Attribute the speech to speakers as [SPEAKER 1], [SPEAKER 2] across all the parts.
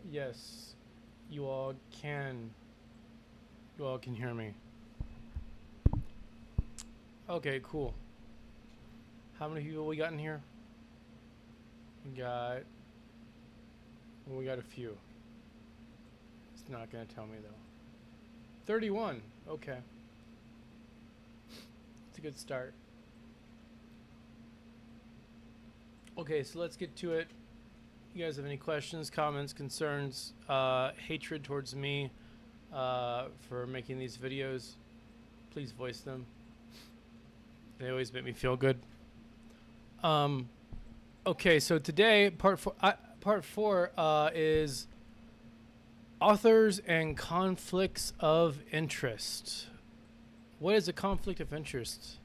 [SPEAKER 1] Yes, you all can. You all can hear me. Okay, cool. How many people we got in here? We got a few. It's not gonna tell me though. 31. Okay. It's a good start. Okay, so let's get to it. You guys have any questions, comments, concerns, hatred towards me for making these videos? Please voice them. They always make me feel good. Okay, so today part four is authors and conflicts of interest. What is a conflict of interest?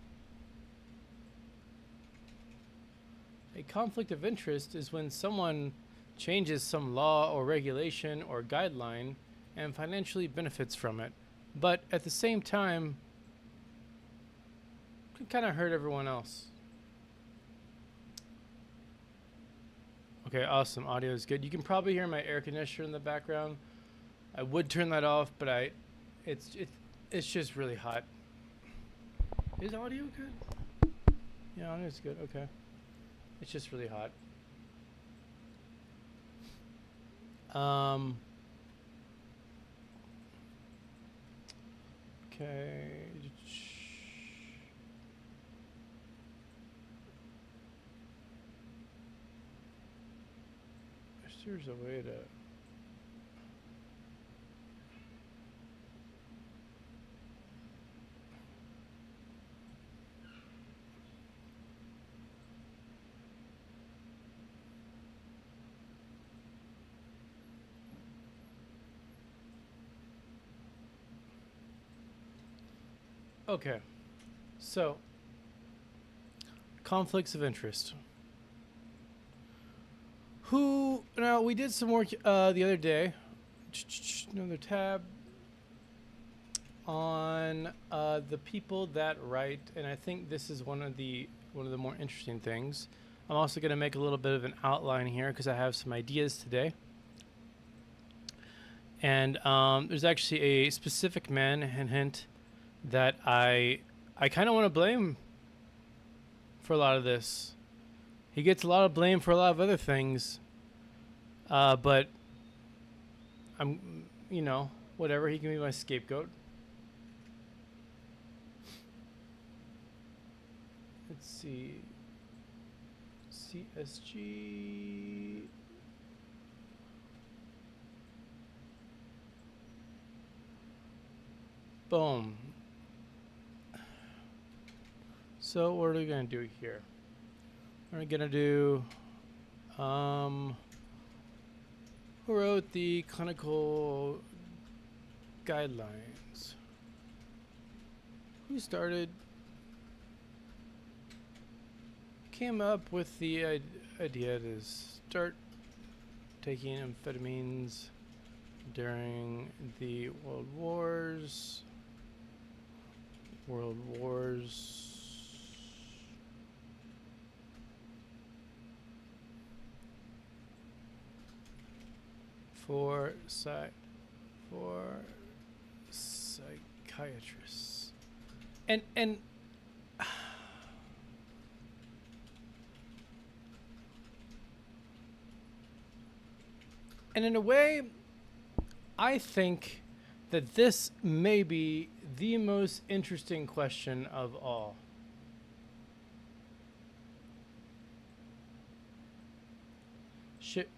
[SPEAKER 1] A conflict of interest is when someone changes some law or regulation or guideline and financially benefits from it, but at the same time can kind of hurt everyone else. Okay, awesome. Audio is good. You can probably hear my air conditioner in the background. I would turn that off, but it's just really hot. Is audio good? Yeah, audio is good. Okay. It's just really hot. Okay. There's a way to... Okay, so conflicts of interest. Now we did some work the other day. Another tab on the people that write, and I think this is one of the more interesting things. I'm also going to make a little bit of an outline here because I have some ideas today. And there's actually a specific man, hint, that I kind of want to blame for a lot of this. He gets a lot of blame for a lot of other things, but I'm, whatever. He can be my scapegoat. Let's see. CSG. Boom. So what are we going to do here? We're going to do, who wrote the clinical guidelines? Who came up with the idea to start taking amphetamines during the World Wars? For psychiatrists. And in a way, I think that this may be the most interesting question of all.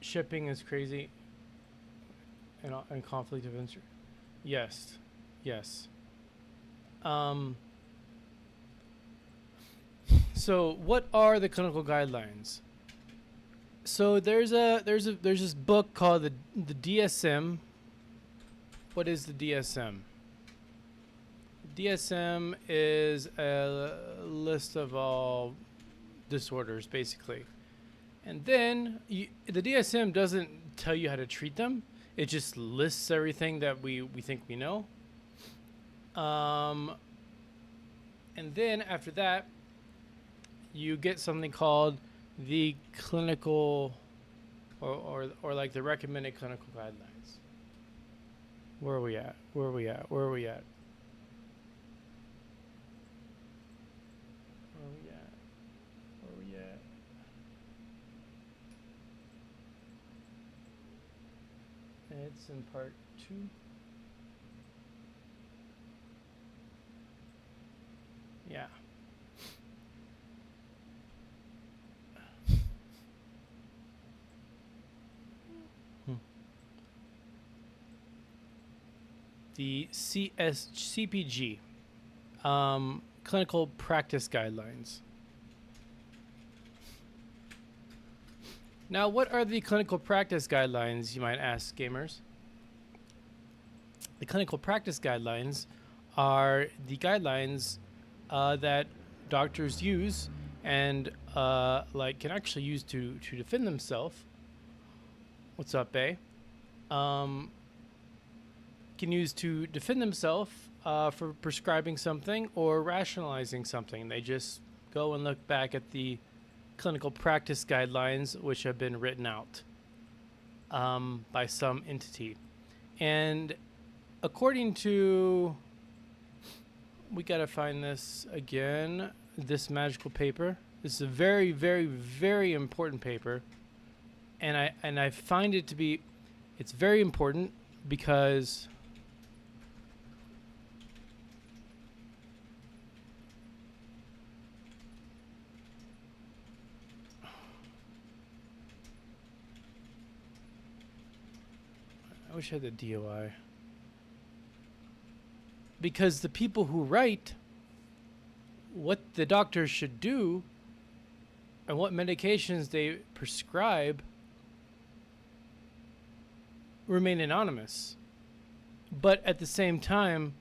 [SPEAKER 1] Shipping is crazy. And conflict of interest. Yes. So what are the clinical guidelines? So there's this book called the DSM. What is the DSM? DSM is a list of all disorders, basically. And then the DSM doesn't tell you how to treat them. It just lists everything that we think we know. And then after that, you get something called the clinical or like the recommended clinical guidelines. Where are we at? Where are we at? Where are we at? Where are we at? Where are we at? It's in part 2. Yeah. The CPG, clinical practice guidelines. Now, what are the clinical practice guidelines, you might ask, gamers? The clinical practice guidelines are the guidelines that doctors use and like can actually use to defend themselves. What's up, Bay? Can use to defend themselves for prescribing something or rationalizing something. They just go and look back at the clinical practice guidelines which have been written out by some entity. And according to, we gotta find this again, this magical paper. This is a very, very, very important paper. And I find it to be, it's very important because I wish I had the DOI. Because the people who write what the doctors should do and what medications they prescribe remain anonymous. But at the same time,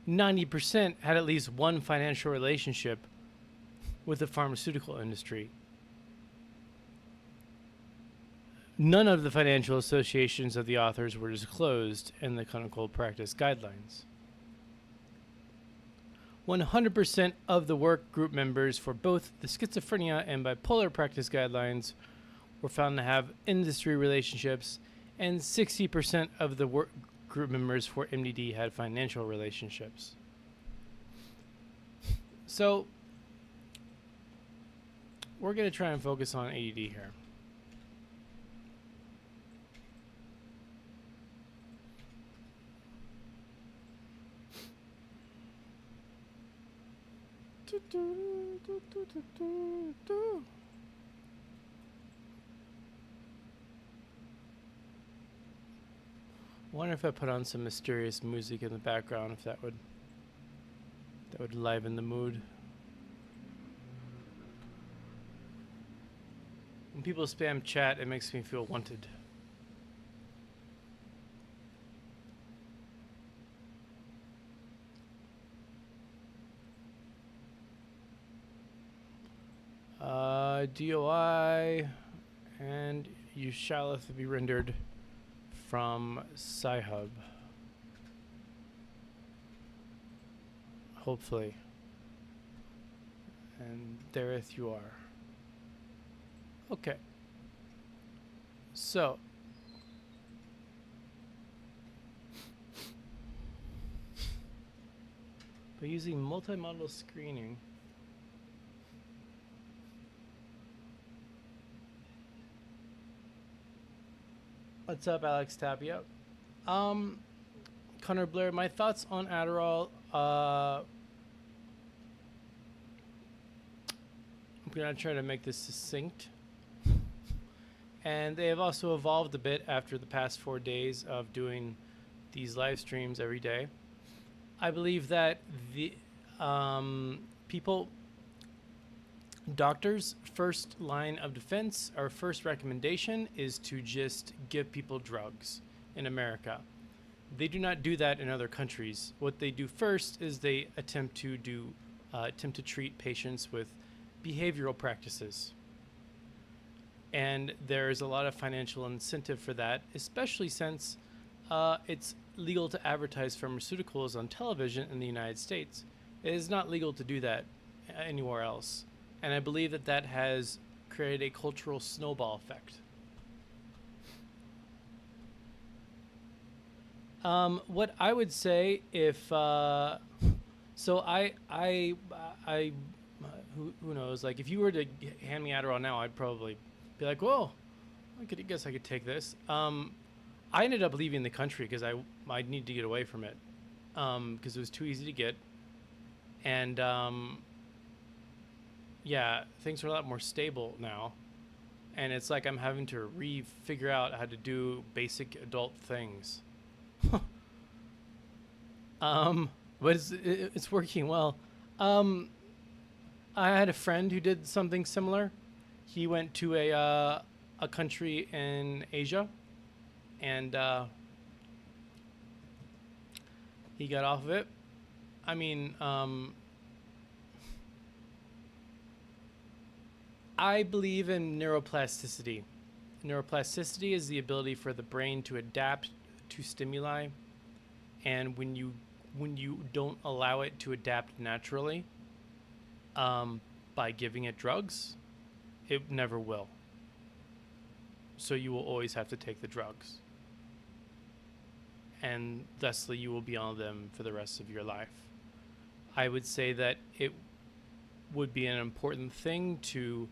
[SPEAKER 1] 90% had at least one financial relationship with the pharmaceutical industry. None of the financial associations of the authors were disclosed in the clinical practice guidelines. 100% of the work group members for both the schizophrenia and bipolar practice guidelines were found to have industry relationships, and 60% of the work group members for MDD had financial relationships. So, we're going to try and focus on ADD here. Wonder if I put on some mysterious music in the background, if that would liven the mood. When people spam chat, it makes me feel wanted. DOI, and you shall be rendered from Sci-Hub. Hopefully. And thereth you are. Okay. So. By using multimodal screening, what's up, Alex Tapia? Connor Blair, my thoughts on Adderall. I'm gonna try to make this succinct. And they have also evolved a bit after the past 4 days of doing these live streams every day. I believe that the doctors' first line of defense, or first recommendation, is to just give people drugs in America. They do not do that in other countries. What they do first is they attempt to treat patients with behavioral practices. And there's a lot of financial incentive for that, especially since it's legal to advertise pharmaceuticals on television in the United States. It is not legal to do that anywhere else. And I believe that that has created a cultural snowball effect. What I would say if so I who knows, like if you were to hand me Adderall now, I'd probably be like, whoa, guess I could take this. I ended up leaving the country because I need to get away from it because it was too easy to get, and yeah, things are a lot more stable now, and it's like I'm having to figure out how to do basic adult things. But it's working well. Um, I had a friend who did something similar. He went to a country in Asia, and he got off of it. I mean, I believe in neuroplasticity. Neuroplasticity is the ability for the brain to adapt to stimuli, and when you don't allow it to adapt naturally, by giving it drugs, it never will. So you will always have to take the drugs, and thusly you will be on them for the rest of your life. I would say that it would be an important thing to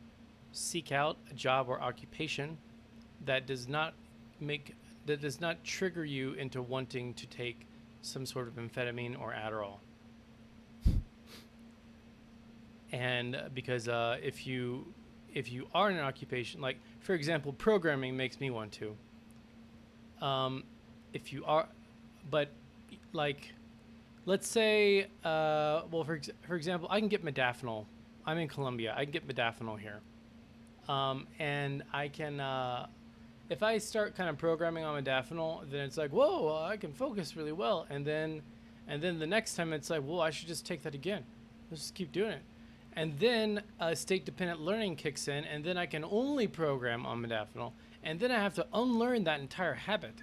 [SPEAKER 1] seek out a job or occupation that does not trigger you into wanting to take some sort of amphetamine or Adderall. And because if you are in an occupation, like for example, programming makes me want to. If you are, but like, let's say, well, for example, I can get modafinil. I'm in Colombia. I can get modafinil here, and I can. If I start kind of programming on modafinil, then it's like, whoa, I can focus really well, and then the next time it's like, whoa, I should just take that again. Let's just keep doing it. And then state-dependent learning kicks in, and then I can only program on modafinil, and then I have to unlearn that entire habit.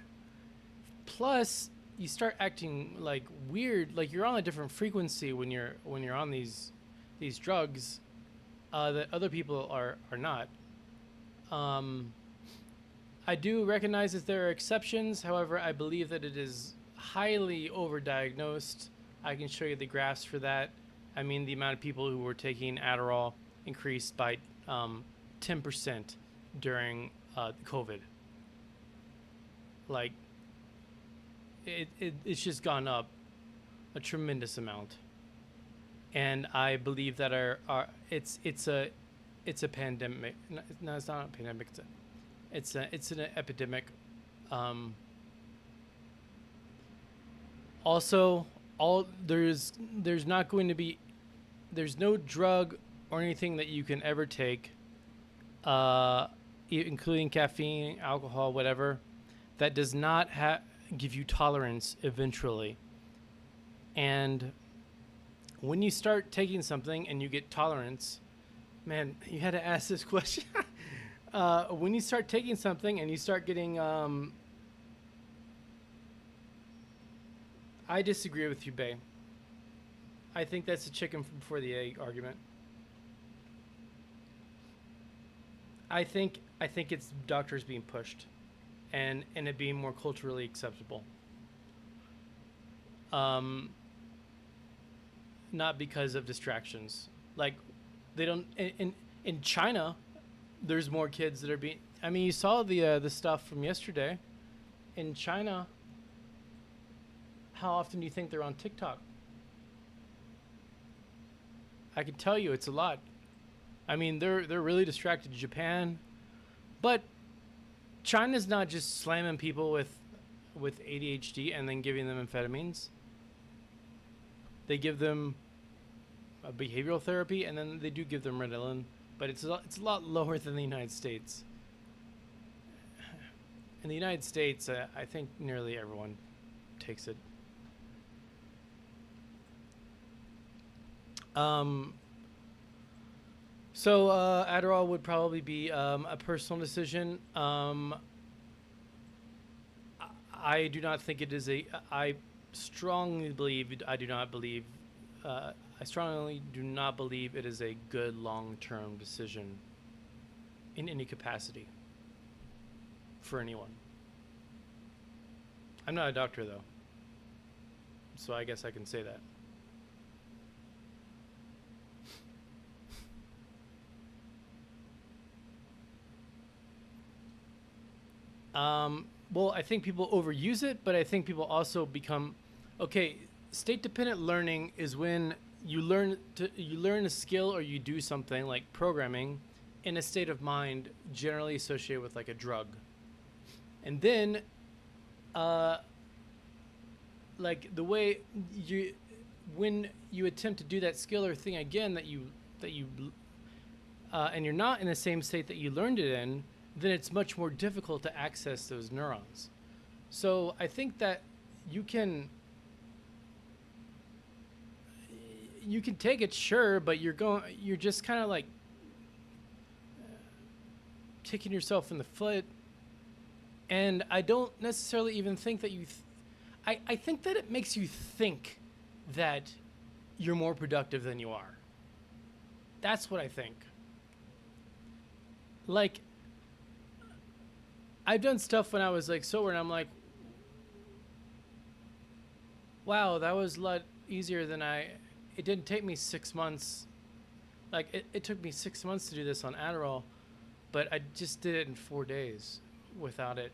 [SPEAKER 1] Plus, you start acting like weird, like you're on a different frequency when you're on these drugs that other people are not. I do recognize that there are exceptions. However, I believe that it is highly overdiagnosed. I can show you the graphs for that. I mean, the amount of people who were taking Adderall increased by 10% during COVID. Like, it's just gone up a tremendous amount. And I believe that it's a pandemic. No, it's not a pandemic. It's an epidemic. Also, there's not going to be, there's no drug or anything that you can ever take, including caffeine, alcohol, whatever, that does not give you tolerance eventually. And when you start taking something and you get tolerance, man, you had to ask this question. When you start taking something and you start getting, I disagree with you, Bay. I think that's a chicken before the egg argument. I think it's doctors being pushed, and it being more culturally acceptable. Not because of distractions. Like, they don't in China. There's more kids that are being. I mean, you saw the stuff from yesterday. In China, how often do you think they're on TikTok? I can tell you, it's a lot. I mean, they're really distracted. Japan, but China's not just slamming people with ADHD and then giving them amphetamines. They give them a behavioral therapy, and then they do give them Ritalin. But it's a lot lower than the United States. In the United States, I think nearly everyone takes it. So Adderall would probably be a personal decision. I do not think it is I strongly believe. I do not believe. I strongly do not believe it is a good long-term decision in any capacity for anyone. I'm not a doctor though, so I guess I can say that. Well, I think people overuse it, but I think people also become okay. State dependent learning is when you learn a skill or you do something like programming in a state of mind generally associated with like a drug, and then like the way you when you attempt to do that skill or thing again that you and you're not in the same state that you learned it in, then it's much more difficult to access those neurons. So I think that you can take it, sure, but you're just kind of like kicking yourself in the foot. And I don't necessarily even think that I think that it makes you think that you're more productive than you are. That's what I think. Like, I've done stuff when I was like sober, and I'm like, wow, that was a lot easier than it didn't take me 6 months. Like, it took me 6 months to do this on Adderall, but I just did it in 4 days without it.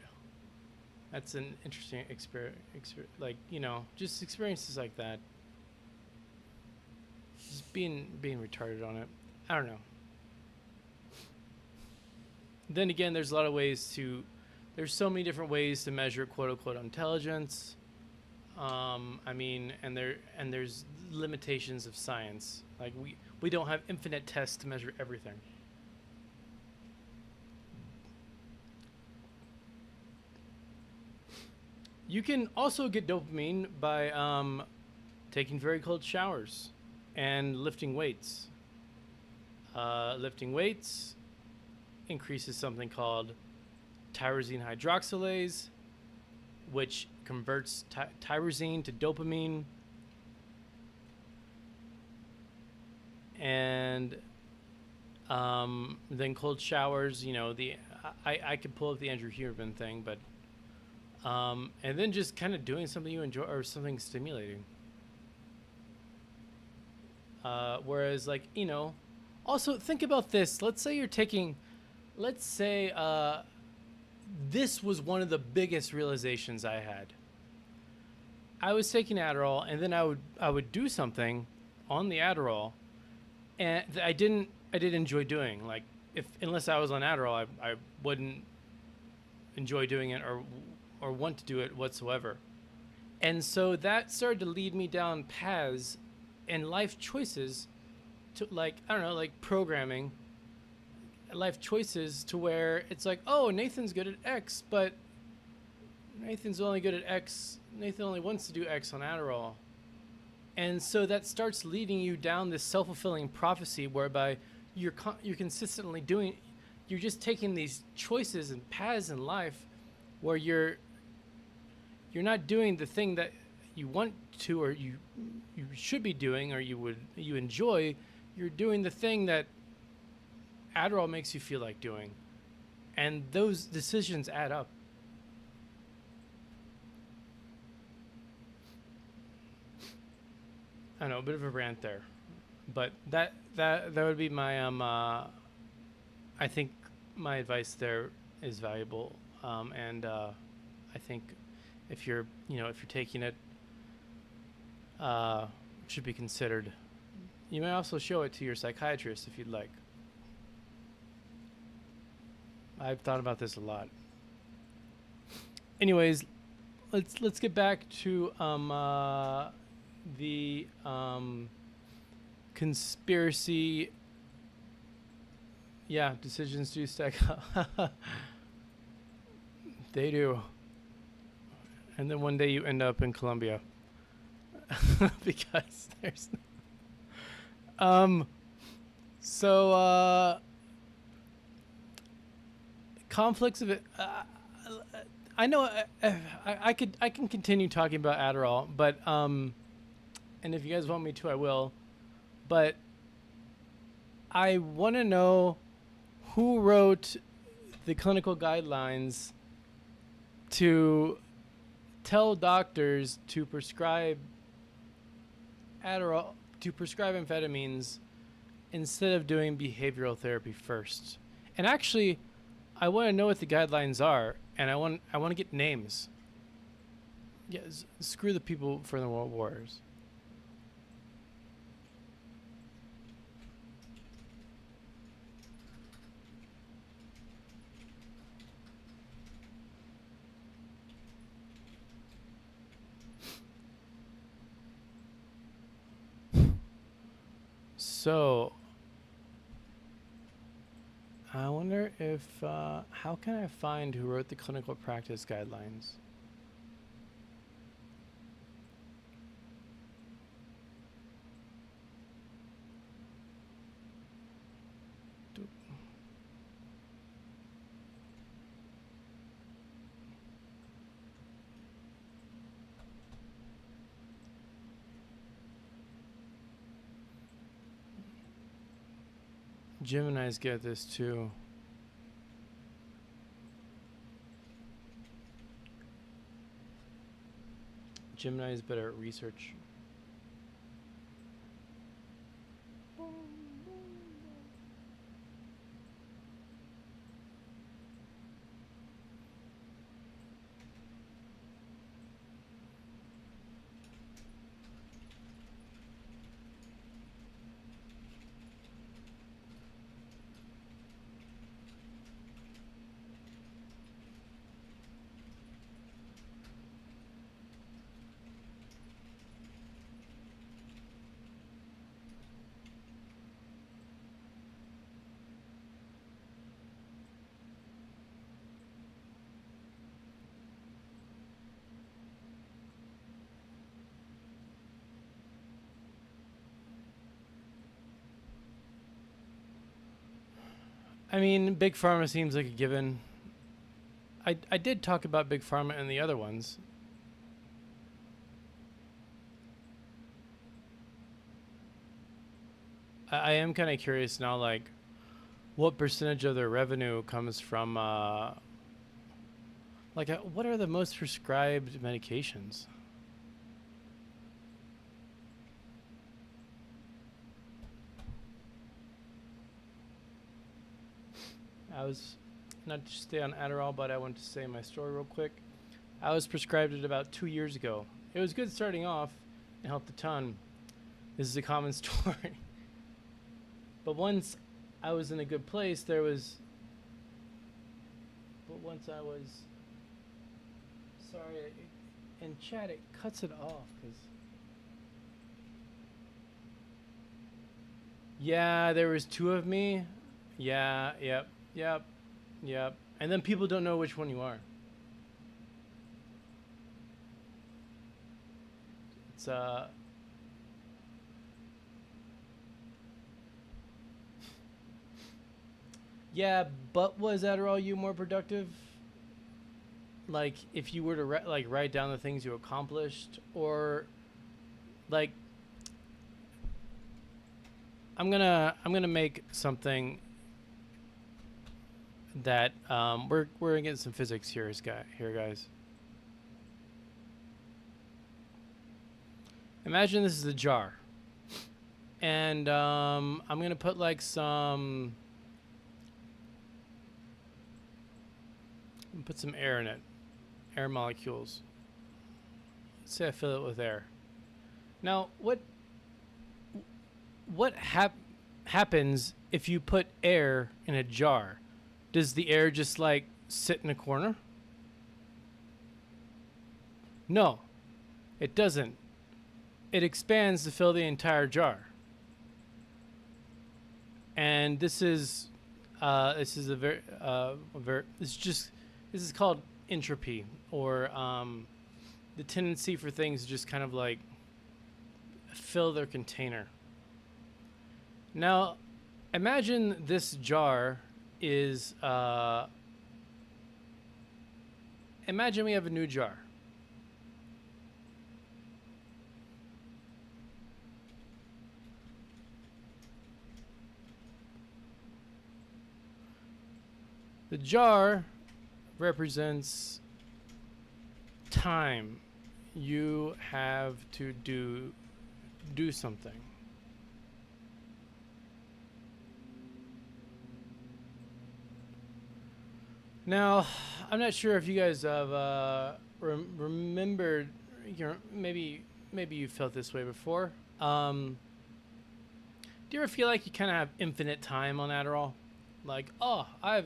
[SPEAKER 1] That's an interesting experience, like, just experiences like that. Just being retarded on it. I don't know. Then again, there's there's so many different ways to measure quote unquote intelligence. And there's limitations of science. Like we don't have infinite tests to measure everything. You can also get dopamine by taking very cold showers and lifting weights. Lifting weights increases something called tyrosine hydroxylase, which converts tyrosine to dopamine. And then cold showers, I could pull up the Andrew Huberman thing, but and then just kind of doing something you enjoy or something stimulating. Whereas, like, also think about this. Let's say this was one of the biggest realizations I had. I was taking Adderall, and then I would do something on the Adderall, and I didn't enjoy doing. Like, unless I was on Adderall, I wouldn't enjoy doing it or want to do it whatsoever. And so that started to lead me down paths and life choices to, like, I don't know, like programming life choices to where it's like, oh, Nathan's good at X, but Nathan's only good at X. Nathan only wants to do X on Adderall. And so that starts leading you down this self-fulfilling prophecy whereby you're consistently you're just taking these choices and paths in life where you're not doing the thing that you want to, or you should be doing, or you enjoy. You're doing the thing that Adderall makes you feel like doing, and those decisions add up. I know, a bit of a rant there, but that would be my I think my advice there is valuable, and I think if you're taking it, it should be considered. You may also show it to your psychiatrist if you'd like. I've thought about this a lot. Anyways, let's get back to the conspiracy. Yeah, decisions do stack up. They do. And then one day you end up in Colombia. Because there's conflicts of it. I know I can continue talking about Adderall, but and if you guys want me to, I will. but I want to know who wrote the clinical guidelines to tell doctors to prescribe Adderall, to prescribe amphetamines instead of doing behavioral therapy first. And actually, I want to know what the guidelines are, and I want to get names. Yeah, screw the people for the World Wars. So, I wonder if, how can I find who wrote the clinical practice guidelines? Geminis get this too. Gemini is better at research. I mean, Big Pharma seems like a given. I did talk about Big Pharma and the other ones. I am kind of curious now, like, what percentage of their revenue comes from, what are the most prescribed medications? I was, not to stay on Adderall, but I want to say my story real quick. I was prescribed it about 2 years ago. It was good starting off and helped a ton. This is a common story. But once I was in a good place, once I was, sorry, in chat it cuts it off, because, yeah, there was 2 of me. Yeah, yep. And then people don't know which one you are. It's, yeah, but was Adderall you more productive? Like, if you were to write down the things you accomplished, or like, I'm gonna make something that we're gonna get some physics here, guys. Imagine this is a jar, and I'm gonna put like some air in it, air molecules. Let's say I fill it with air. Now, what happens if you put air in a jar? Does the air just like sit in a corner? No, it doesn't. It expands to fill the entire jar. And this is called entropy, or the tendency for things to just kind of like fill their container. Now, imagine this jar is, imagine we have a new jar. The jar represents time. You have to do something. Now, I'm not sure if you guys have remembered. Maybe you felt this way before. Do you ever feel like you kind of have infinite time on Adderall? Like, oh, I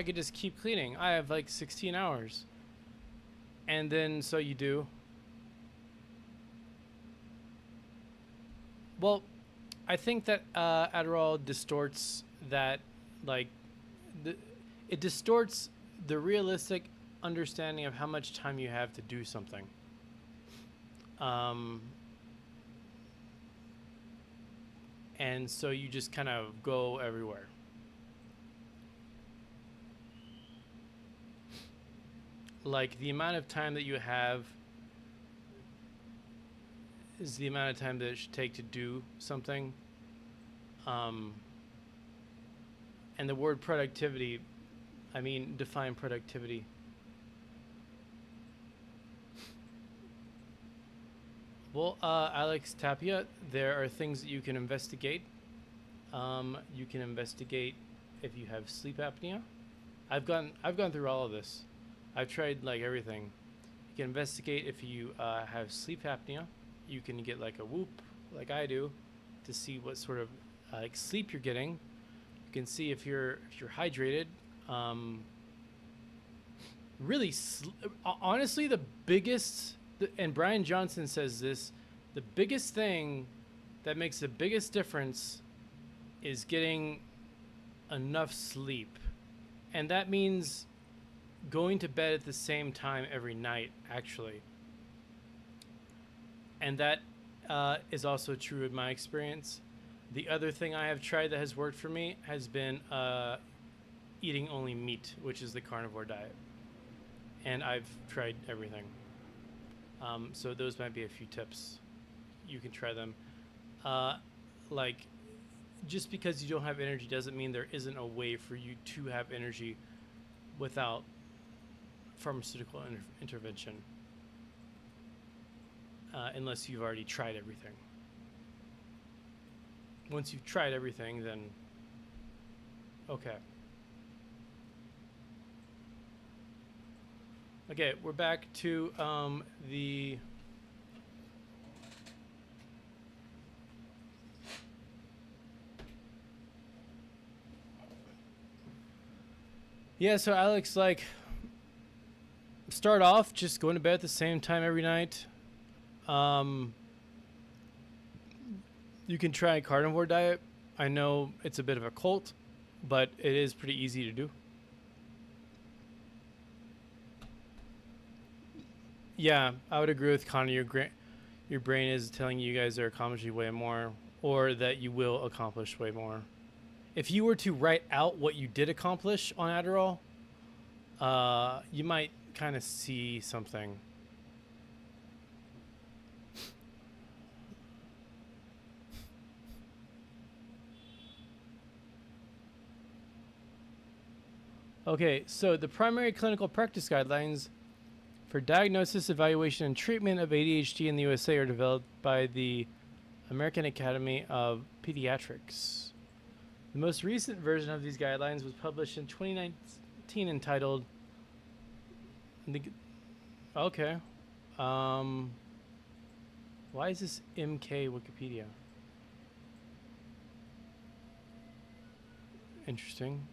[SPEAKER 1] could just keep cleaning. I have like 16 hours. And then so you do. Well, I think that Adderall distorts that, like, it distorts the realistic understanding of how much time you have to do something. And so you just kind of go everywhere. Like, the amount of time that you have is the amount of time that it should take to do something. And the word productivity, I mean, define productivity. Well, Alex Tapia, there are things that you can investigate. You can investigate if you have sleep apnea. I've gone through all of this. I've tried like everything. You can investigate if you have sleep apnea. You can get like a Whoop, like I do, to see what sort of like sleep you're getting. You can see if you're hydrated. Really, honestly, the biggest, and Brian Johnson says this, the biggest thing that makes the biggest difference is getting enough sleep. And that means going to bed at the same time every night, actually. And that is also true in my experience. The other thing I have tried that has worked for me has been eating only meat, which is the carnivore diet. And I've tried everything. So those might be a few tips. You can try them. Like, just because you don't have energy doesn't mean there isn't a way for you to have energy without pharmaceutical intervention. Unless you've already tried everything. Once you've tried everything, then okay. Okay, we're back to the yeah, so Alex, like, start off just going to bed at the same time every night. You can try a carnivore diet. I know it's a bit of a cult, but it is pretty easy to do. Yeah, I would agree with Connor. Your brain is telling you guys are accomplishing way more, or that you will accomplish way more. If you were to write out what you did accomplish on Adderall, you might kind of see something. Okay, so the primary clinical practice guidelines for diagnosis, evaluation, and treatment of ADHD in the USA are developed by the American Academy of Pediatrics. The most recent version of these guidelines was published in 2019 entitled okay. Why is this MK Wikipedia? Interesting.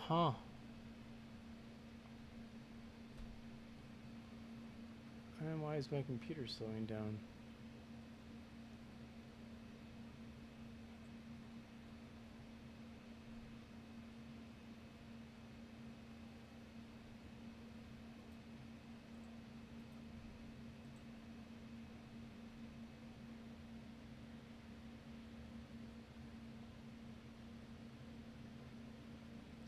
[SPEAKER 1] Huh. And why is my computer slowing down?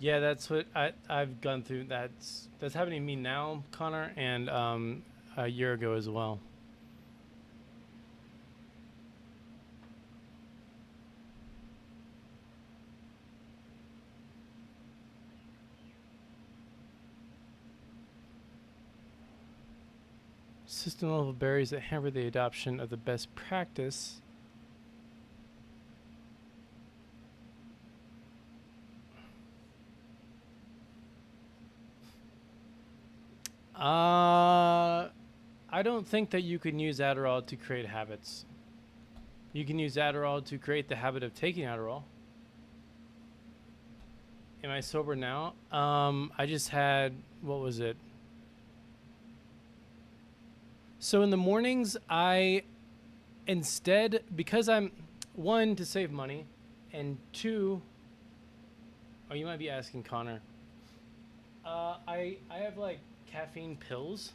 [SPEAKER 1] Yeah, that's what I've gone through. That's happening to me now, Connor, and a year ago as well. System level barriers that hamper the adoption of the best practice. I don't think that you can use Adderall to create habits. You can use Adderall to create the habit of taking Adderall. Am I sober now? I just had, what was it? So in the mornings, instead, because I'm, one, to save money, and two, oh, you might be asking Connor. I have like caffeine pills,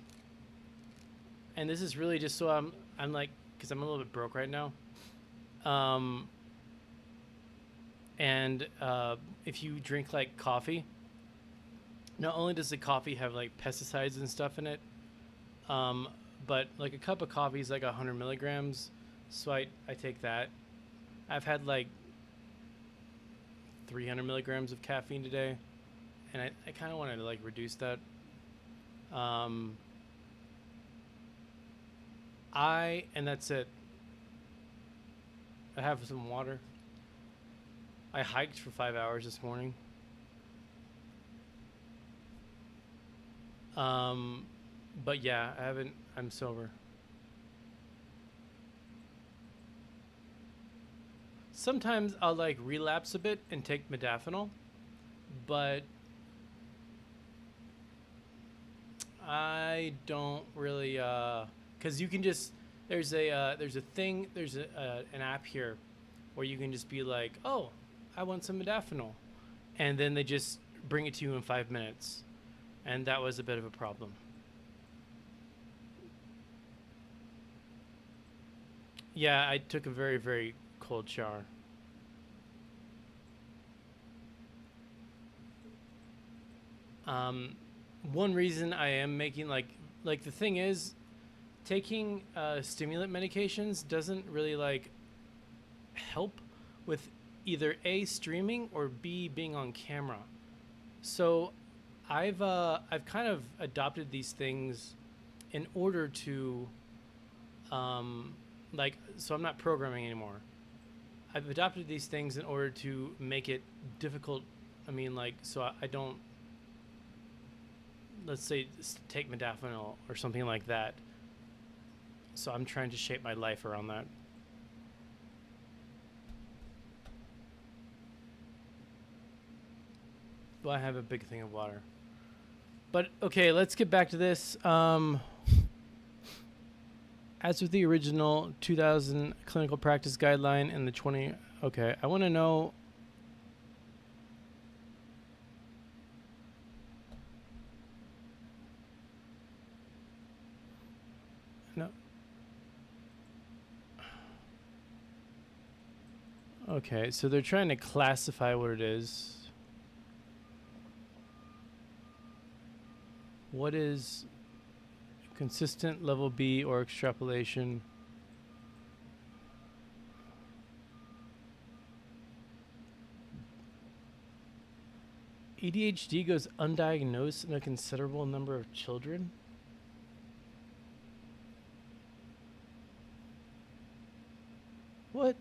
[SPEAKER 1] and this is really just so I'm like, because I'm a little bit broke right now. And if you drink like coffee, not only does the coffee have like pesticides and stuff in it, but like a cup of coffee is like 100 milligrams, so I take that. I've had like 300 milligrams of caffeine today, and I kind of wanted to like reduce that. And that's it. I have some water. I hiked for 5 hours this morning. But yeah, I'm sober. Sometimes I'll like relapse a bit and take modafinil, but I don't really, cause you can just, there's an app here where you can just be like, oh, I want some modafinil. And then they just bring it to you in 5 minutes. And that was a bit of a problem. Yeah, I took a very, very cold shower. One reason I am making like the thing is, taking stimulant medications doesn't really like help with either A, streaming, or B, being on camera. So I've kind of adopted these things in order to so I'm not programming anymore. I've adopted these things in order to make it difficult. I mean, like, so I don't, let's say, take modafinil or something like that. So I'm trying to shape my life around that. Well, I have a big thing of water. But okay, let's get back to this. As with the original 2000 clinical practice guideline and the 20, okay, I want to know. No. Okay, so they're trying to classify what it is. What is consistent level B or extrapolation? ADHD goes undiagnosed in a considerable number of children. What?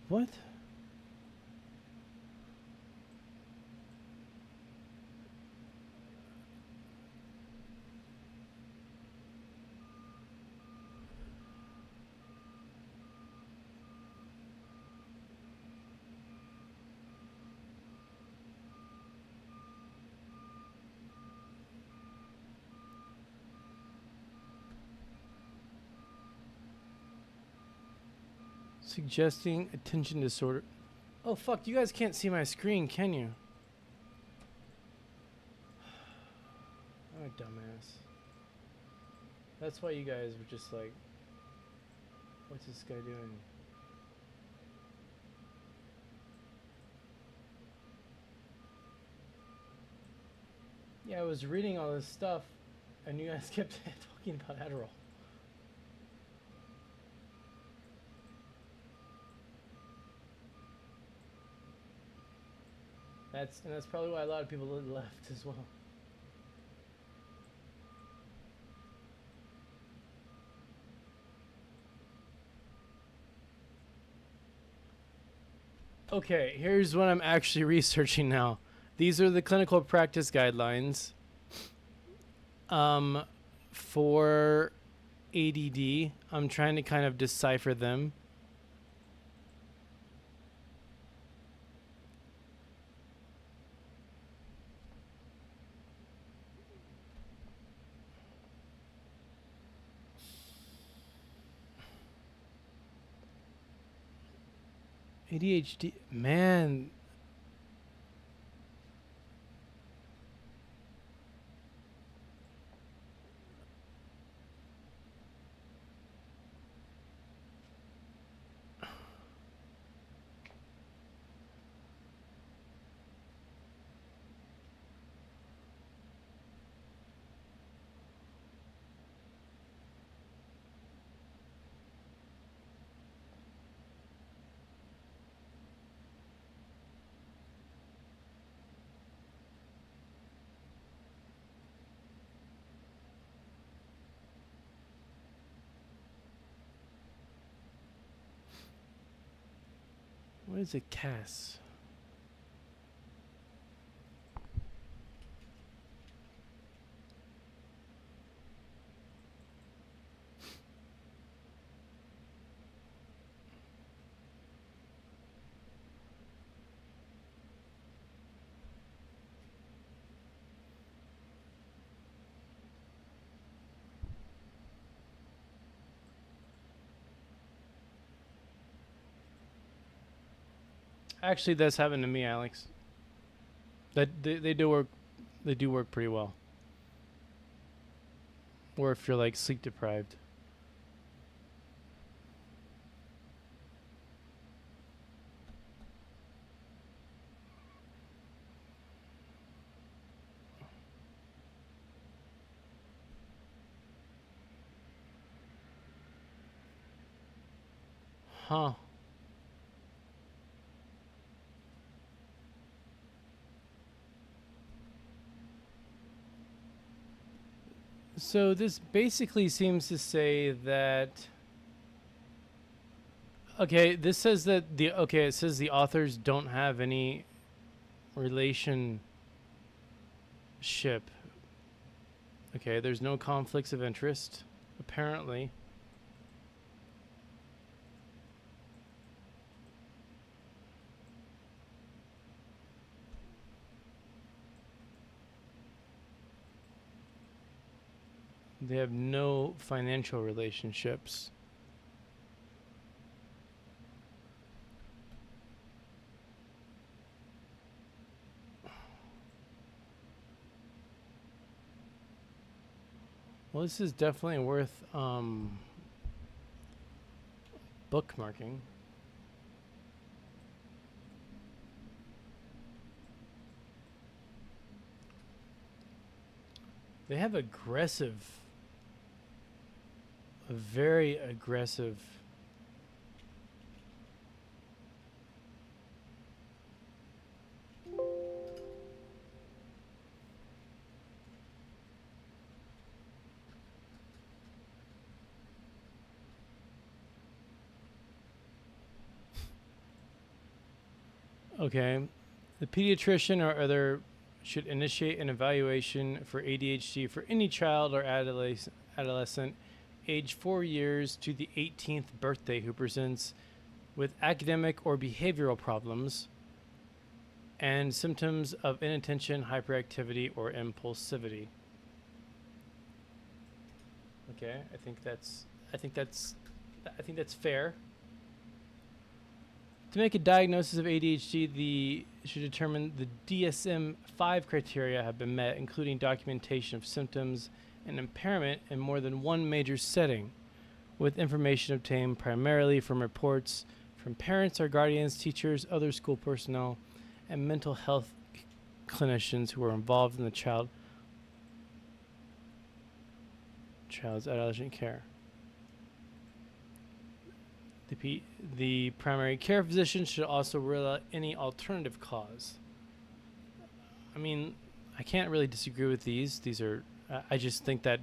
[SPEAKER 1] What? Suggesting attention disorder. Oh fuck, you guys can't see my screen, can you? dumbass. That's why you guys were just like, what's this guy doing? Yeah, I was reading all this stuff, and you guys kept talking about Adderall. That's probably why a lot of people left as well. Okay, here's what I'm actually researching now. These are the clinical practice guidelines for ADD. I'm trying to kind of decipher them. ADHD, man. What is a CAS? Actually, that's happened to me, Alex. That they do work. They do work pretty well. Or if you're like sleep deprived. Huh. So this basically seems to say that. Okay, this says that it says the authors don't have any relationship. Okay, there's no conflicts of interest, apparently. They have no financial relationships. Well, this is definitely worth bookmarking. They have a very aggressive. Okay, the pediatrician or other should initiate an evaluation for ADHD for any child or adolescent age 4 years to the 18th birthday who presents with academic or behavioral problems and symptoms of inattention, hyperactivity, or impulsivity. Okay, I think that's fair. To make a diagnosis of ADHD, the should determine the DSM-5 criteria have been met, including documentation of symptoms and impairment in more than one major setting, with information obtained primarily from reports from parents or guardians, teachers, other school personnel, and mental health clinicians who are involved in the child's adolescent care. The primary care physician should also rule out any alternative cause. I mean, I can't really disagree with these. These are, I just think that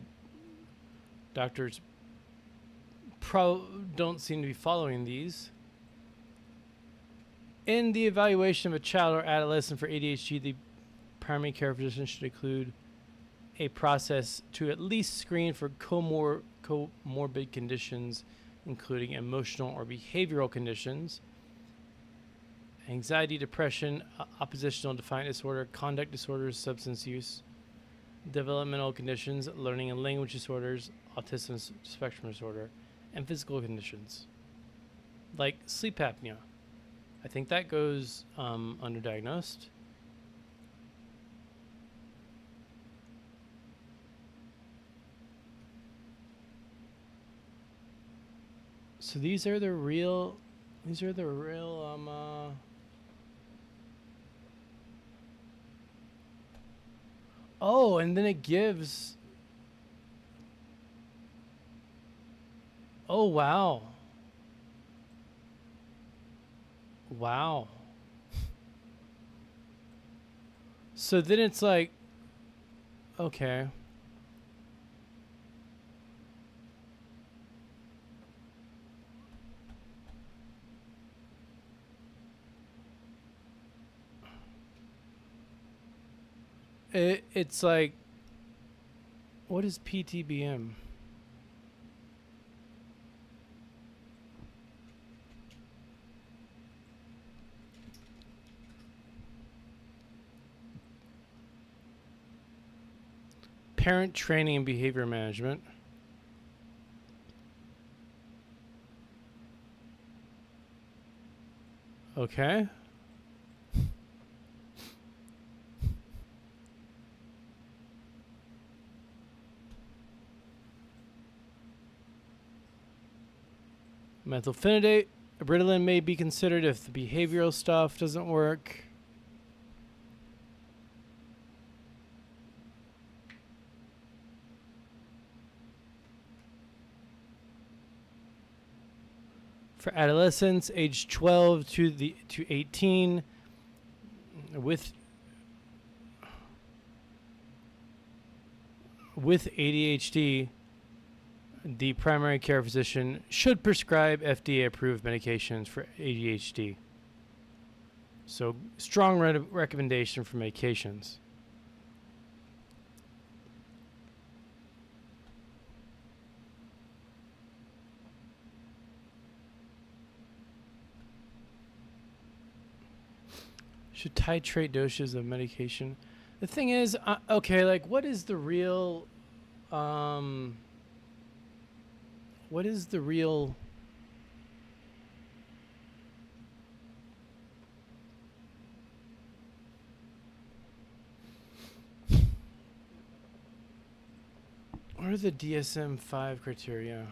[SPEAKER 1] doctors don't seem to be following these. In the evaluation of a child or adolescent for ADHD, the primary care physician should include a process to at least screen for comorbid conditions, including emotional or behavioral conditions, anxiety, depression, oppositional defiant disorder, conduct disorders, substance use, developmental conditions, learning and language disorders, autism spectrum disorder, and physical conditions like sleep apnea. I think that goes underdiagnosed. So these are the real oh, and then it gives, oh wow. Wow. So then it's like, okay. It's like, what is PTBM? Parent training and behavior management. Okay. Methylphenidate. Ritalin may be considered if the behavioral stuff doesn't work. For adolescents age 12 to 18 with ADHD, the primary care physician should prescribe FDA-approved medications for ADHD. So, strong recommendation for medications. Should titrate doses of medication. The thing is, okay, like, what is the real, what are the DSM-5 criteria?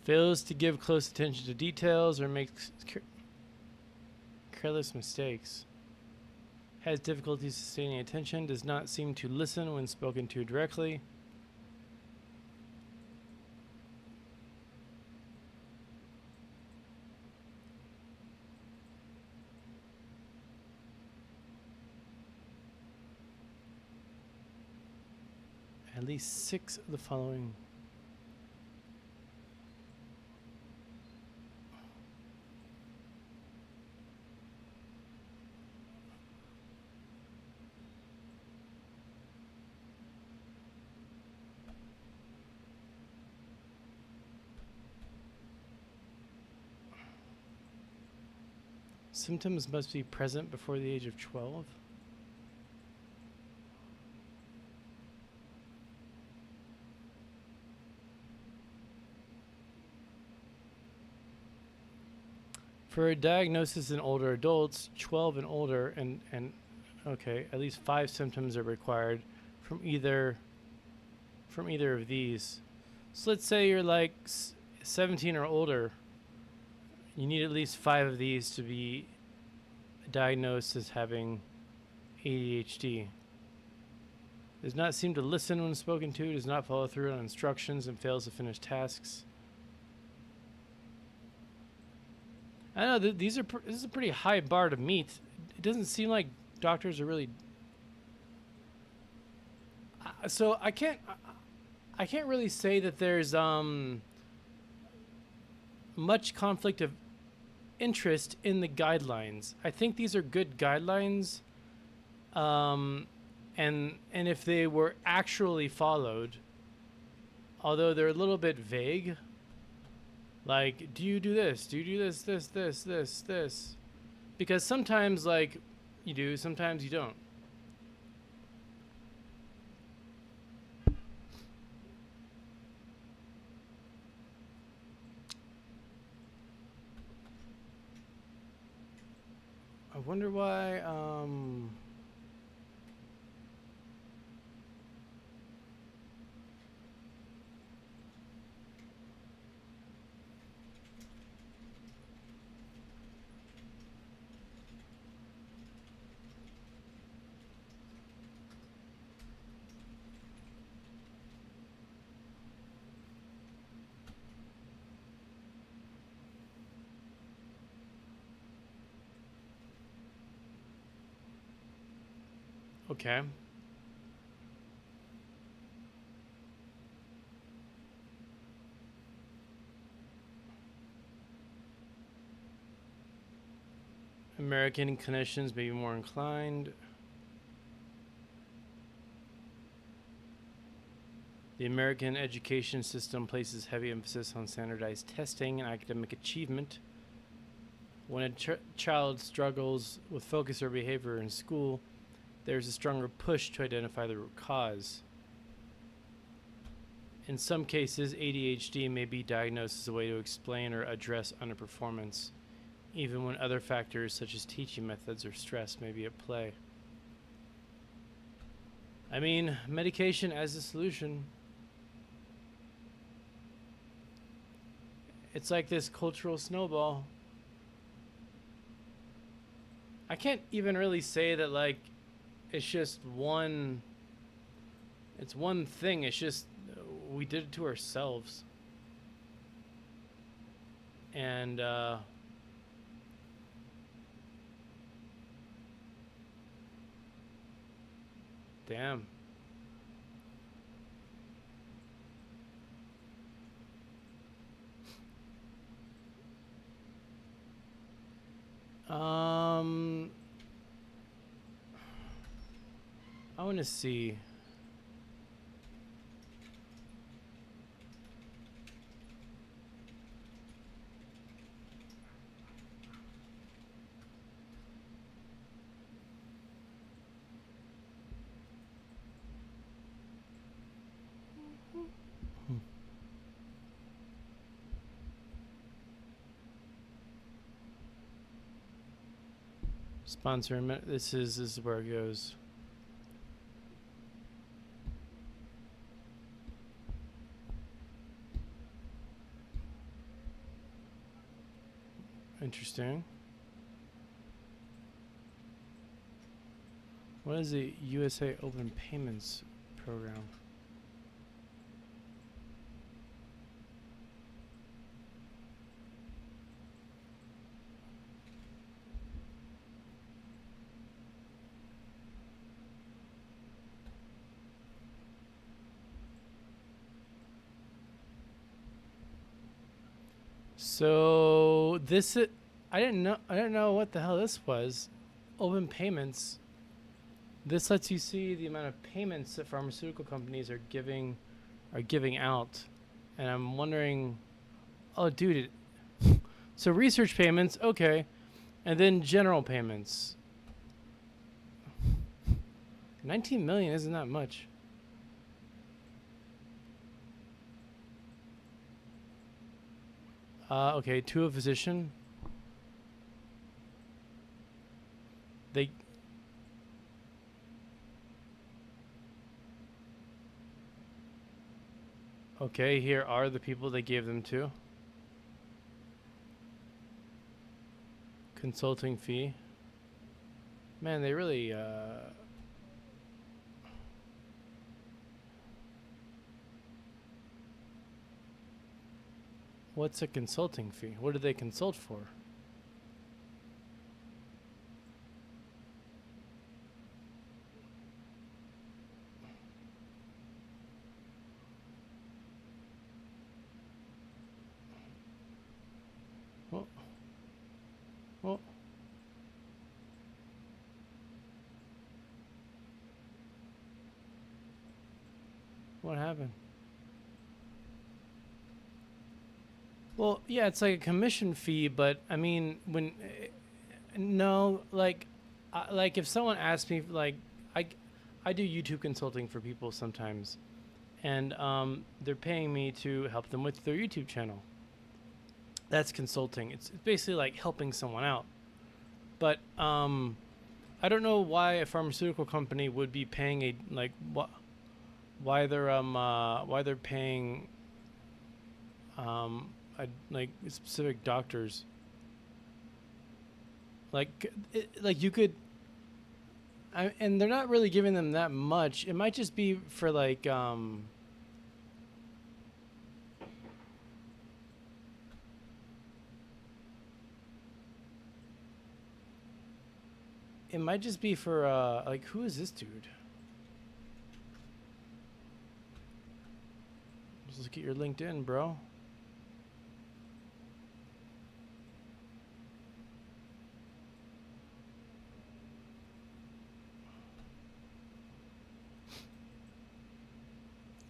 [SPEAKER 1] Fails to give close attention to details or makes careless mistakes. Has difficulty sustaining attention. Does not seem to listen when spoken to directly. At least 6 of the following. Symptoms must be present before the age of 12. For a diagnosis in older adults, 12 and older, and okay, at least 5 symptoms are required from either of these. So let's say you're like 17 or older. You need at least 5 of these to be diagnosed as having ADHD. Does not seem to listen when spoken to, does not follow through on instructions, and fails to finish tasks. I know this is a pretty high bar to meet. It doesn't seem like doctors are really. So I can't really say that there's much conflict of interest in the guidelines. I think these are good guidelines, and if they were actually followed, although they're a little bit vague. Like, do you do this? Do you do this? Because sometimes, like, you do, sometimes you don't. I wonder why, okay. American clinicians may be more inclined. The American education system places heavy emphasis on standardized testing and academic achievement. When a child struggles with focus or behavior in school, there's a stronger push to identify the root cause. In some cases, ADHD may be diagnosed as a way to explain or address underperformance, even when other factors such as teaching methods or stress may be at play. I mean, medication as a solution. It's like this cultural snowball. I can't even really say that, like, it's just one thing. It's just we did it to ourselves. And damn. I want to see. Sponsor. This is where it goes. Interesting. What is the USA Open Payments Program? So this I didn't know what the hell this was. Open payments. This lets you see the amount of payments that pharmaceutical companies are giving out. And I'm wondering, oh dude, so research payments, okay. And then general payments. 19 million isn't that much. Okay, to a physician. They. Okay, here are the people they gave them to. Consulting fee. Man, they really. What's a consulting fee? What do they consult for? Oh. Oh. What happened? Well, yeah, it's like a commission fee, but I mean, when no, like if someone asks me, like, I, I do YouTube consulting for people sometimes, and they're paying me to help them with their YouTube channel. That's consulting. It's basically like helping someone out. But I don't know why a pharmaceutical company would be paying a like why they're paying like specific doctors. Like you could, and they're not really giving them that much. It might just be for like it might just be for like, who is this dude? Just look at your LinkedIn, bro.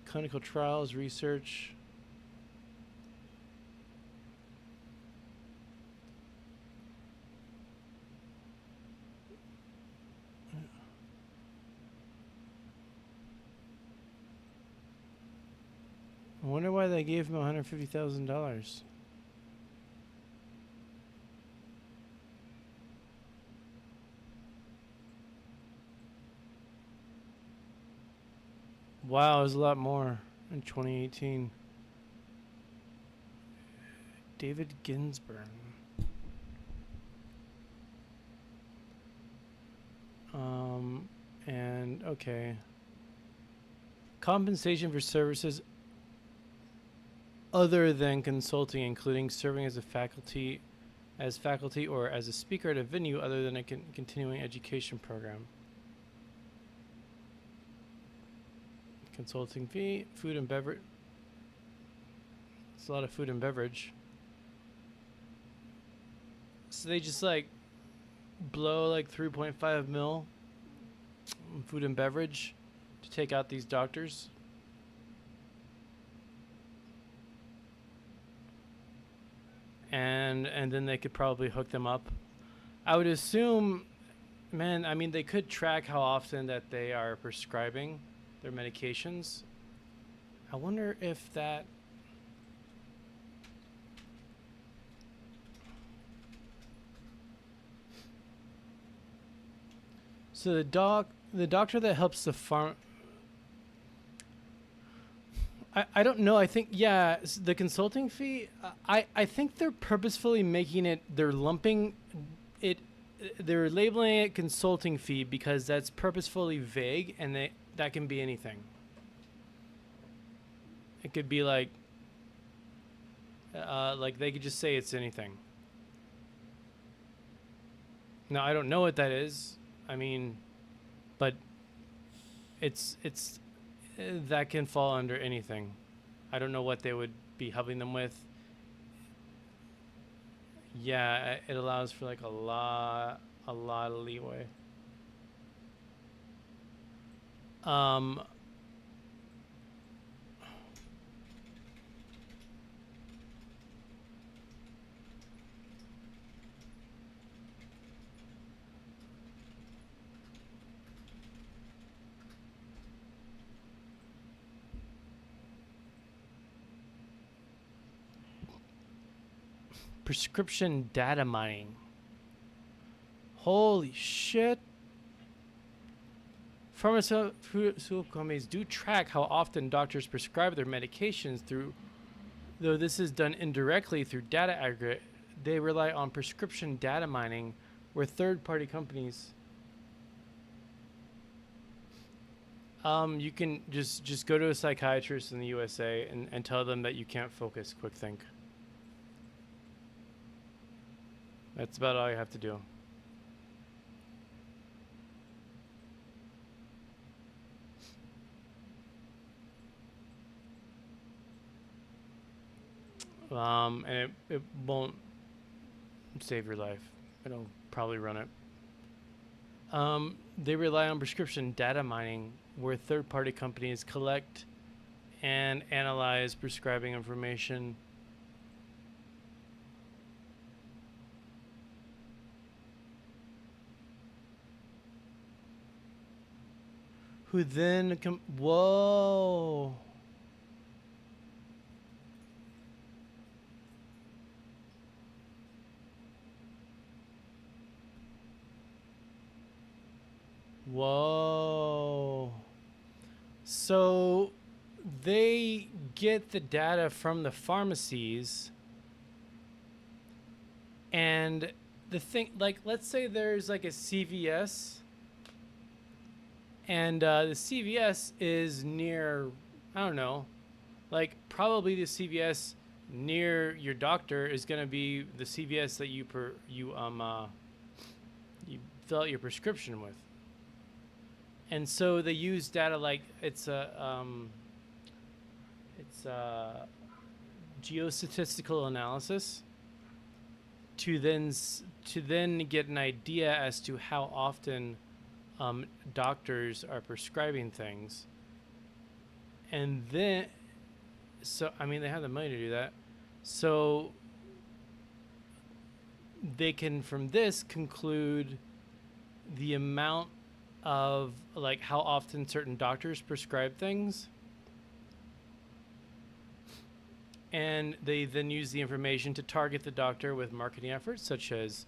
[SPEAKER 1] Clinical trials, research. I wonder why they gave him $150,000. Wow, it was a lot more in 2018. David Ginsburg. And okay. Compensation for services other than consulting, including serving as faculty or as a speaker at a venue other than a continuing education program. Consulting fee, food and beverage. It's a lot of food and beverage. So they just like blow like 3.5 mil on food and beverage to take out these doctors. And then they could probably hook them up. I would assume, man, I mean, they could track how often that they are prescribing their medications. I wonder if that... So the doctor that helps the farm... I don't know. I think, yeah, the consulting fee, I think they're purposefully making it, they're lumping it, they're labeling it consulting fee because that's purposefully vague, and that can be anything. It could be like they could just say it's anything. Now, I don't know what that is. I mean, but it's that can fall under anything. I don't know what they would be helping them with. Yeah, it allows for like a lot of leeway. prescription data mining. Holy shit. Pharmaceutical companies do track how often doctors prescribe their medications through, though this is done indirectly through data aggregate. They rely on prescription data mining, where third-party companies. You can just go to a psychiatrist in the USA and tell them that you can't focus. Quick think. That's about all you have to do. And it won't save your life. It'll probably run it. They rely on prescription data mining, where third-party companies collect and analyze prescribing information. Who then whoa. Whoa. So they get the data from the pharmacies, and the thing, like, let's say there's like a CVS, and the CVS is near, I don't know, like probably the CVS near your doctor is going to be the CVS that you fill out your prescription with. And so they use data like it's a geostatistical analysis to then get an idea as to how often doctors are prescribing things. And then, so I mean, they have the money to do that, so they can from this conclude the amount of like how often certain doctors prescribe things, and they then use the information to target the doctor with marketing efforts such as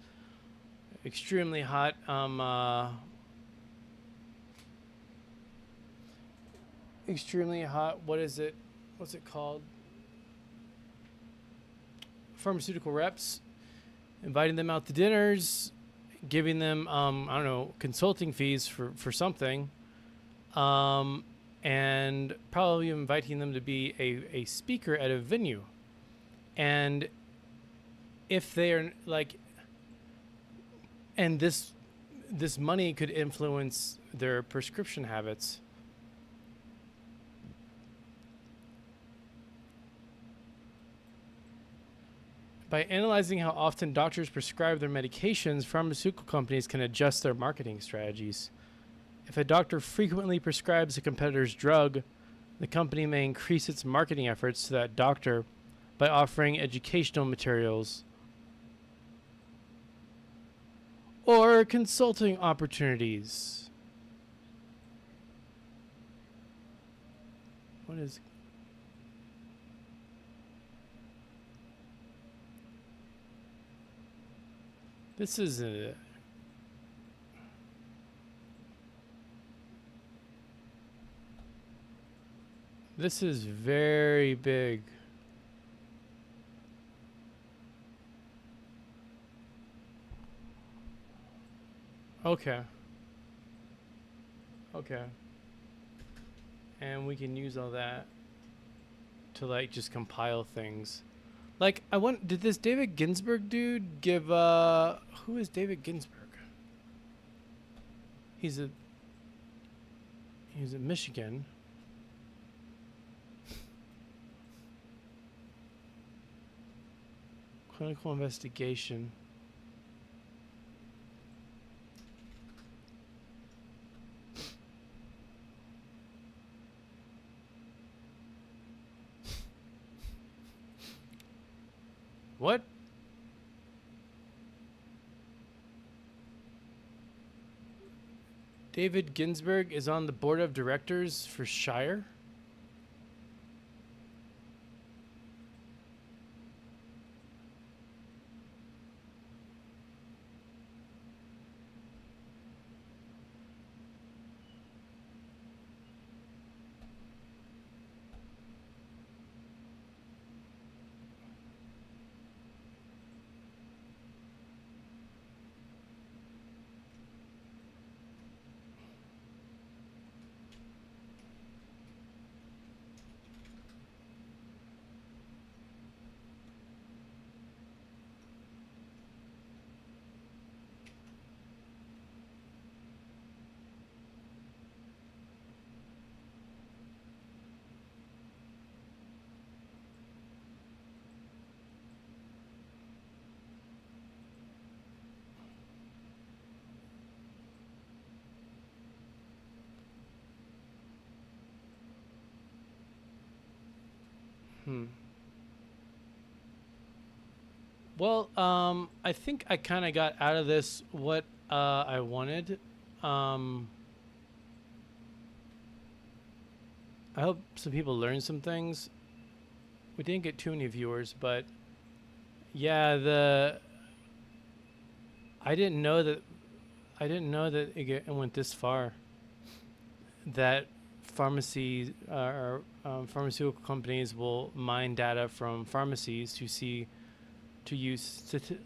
[SPEAKER 1] extremely hot what's it called, pharmaceutical reps, inviting them out to dinners, giving them, I don't know, consulting fees for something, and probably inviting them to be a speaker at a venue. And if they are like, and this money could influence their prescription habits. By analyzing how often doctors prescribe their medications, pharmaceutical companies can adjust their marketing strategies. If a doctor frequently prescribes a competitor's drug, the company may increase its marketing efforts to that doctor by offering educational materials or consulting opportunities. What is... This is a... This is very big. Okay. Okay. And we can use all that to like just compile things. Like, I want, did this David Ginsburg dude give, who is David Ginsburg? He's in Michigan. Clinical investigation. What? David Ginsburg is on the board of directors for Shire? Hmm. Well, I think I kind of got out of this what I wanted. Um, I hope some people learned some things. We didn't get too many viewers, but yeah, the I didn't know that it went this far. That pharmacies or pharmaceutical companies will mine data from pharmacies to use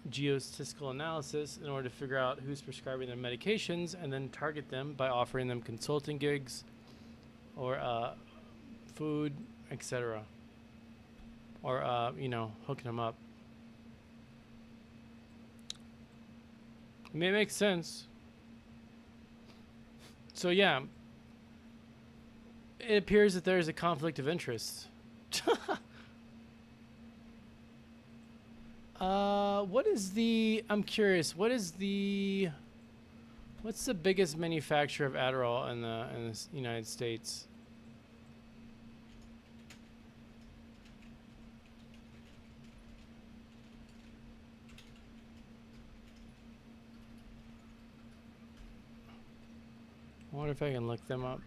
[SPEAKER 1] geostatistical analysis in order to figure out who's prescribing their medications and then target them by offering them consulting gigs or food, etc. Or hooking them up. I mean, it makes sense. So yeah, it appears that there is a conflict of interest. What is the? I'm curious. What's the biggest manufacturer of Adderall in the United States? I wonder if I can look them up.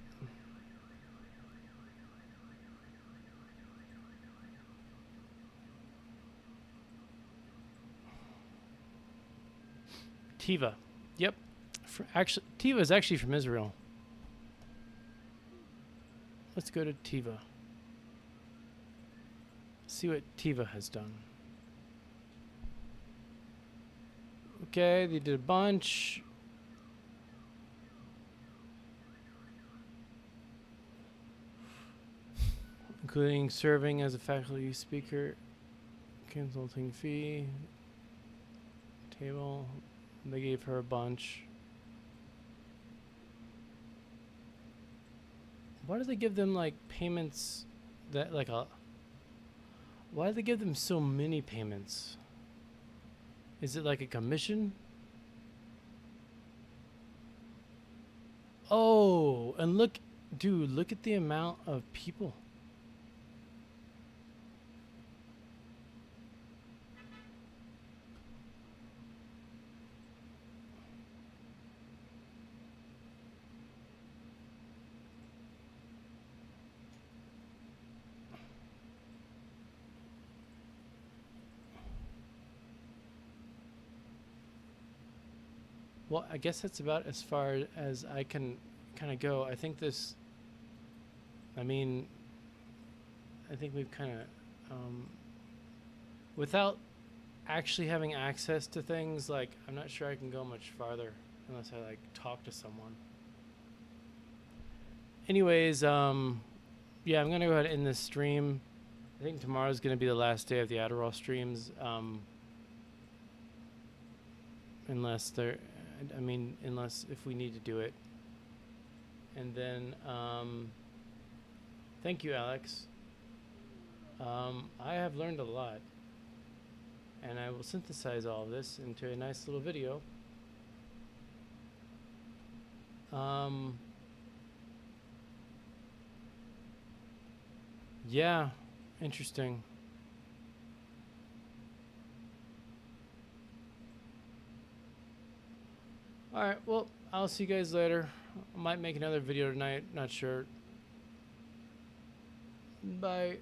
[SPEAKER 1] Teva. Yep. Teva is actually from Israel. Let's go to Teva. See what Teva has done. Okay, they did a bunch. Including serving as a faculty speaker, consulting fee, table. They gave her a bunch. Why do they give them like payments that like a? Why do they give them so many payments? Is it like a commission? Oh, and look, dude, look at the amount of people. Well, I guess that's about as far as I can kind of go. I think I mean, I think we've kind of, without actually having access to things, like, I'm not sure I can go much farther unless I, like, talk to someone. Anyways, yeah, I'm going to go ahead and end this stream. I think tomorrow's going to be the last day of the Adderall streams, unless if we need to do it. And then, thank you, Alex. I have learned a lot, and I will synthesize all of this into a nice little video. Yeah, interesting. Alright, well, I'll see you guys later. I might make another video tonight, not sure. Bye.